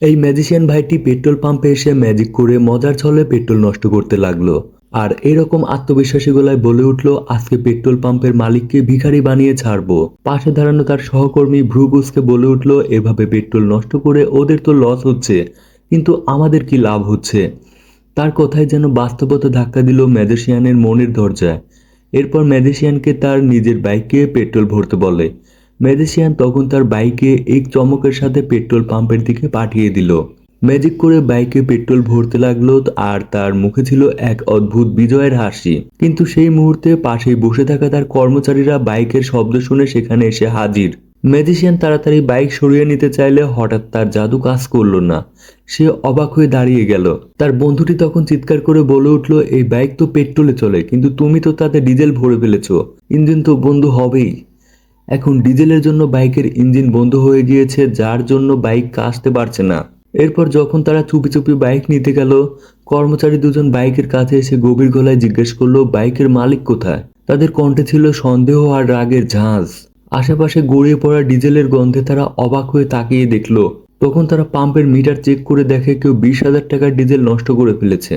এই ম্যাজিশিয়ান ভাইটি পেট্রোল পাম্পে এসে ম্যাজিক করে মজার ছলে পেট্রোল নষ্ট করতে লাগলো। আর এরকম আত্মবিশ্বাসী গলায় বলে উঠলো, আজকে পেট্রোল পাম্পের মালিককে ভিখারি বানিয়ে ছাড়বো। পাশে দাঁড়ানো তার সহকর্মী ভ্রুকুচকে বলে উঠলো, এভাবে পেট্রোল নষ্ট করে ওদের তো লস হচ্ছে, কিন্তু আমাদের কি লাভ হচ্ছে। তার কথায় যেন বাস্তবতা ধাক্কা দিল ম্যাজিশিয়ানের মনের দরজায়। এরপর ম্যাজিশিয়ানকে তার নিজের বাইকে পেট্রোল ভরতে বলে। ম্যাজিশিয়ান তখন তার বাইকে এক চমকের সাথে পেট্রোল পাম্পের দিকে পাঠিয়ে দিল। ম্যাজিক করে বাইকে পেট্রোল ভরতে লাগলো আর তার মুখে ছিল এক অদ্ভুত বিজয়ের হাসি। কিন্তু সেই মুহূর্তে পাশেই বসে থাকা তার কর্মচারীরা বাইকের শব্দ শুনে সেখানে এসে হাজির। ম্যাজিশিয়ান তাড়াতাড়ি বাইক সরিয়ে নিতে চাইলে হঠাৎ তার জাদু কাজ করলো না। সে অবাক হয়ে দাঁড়িয়ে গেল। তার বন্ধুটি তখন চিৎকার করে বলে উঠলো, এই বাইক তো পেট্রোলে চলে, কিন্তু তুমি তো তাতে ডিজেল ভরে ফেলেছো, ইঞ্জিন তো বন্ধ হবেই। এখন ডিজেলের জন্য বাইকের ইঞ্জিন বন্ধ হয়ে গিয়েছে, যার জন্য বাইক আসতে পারছে না। এরপর যখন তারা চুপি চুপি বাইক নিতে গেল, কর্মচারী দুজন বাইকের কাছে এসে গভীর গলায় জিজ্ঞেস করলো, বাইকের মালিক কোথায়। তাদের কণ্ঠে ছিল সন্দেহ আর রাগের ঝাঁজ। আশেপাশে গড়িয়ে পড়া ডিজেলের গন্ধে তারা অবাক হয়ে তাকিয়ে দেখলো। তখন তারা পাম্পের মিটার চেক করে দেখে কেউ 20,000 টাকার ডিজেল নষ্ট করে ফেলেছে।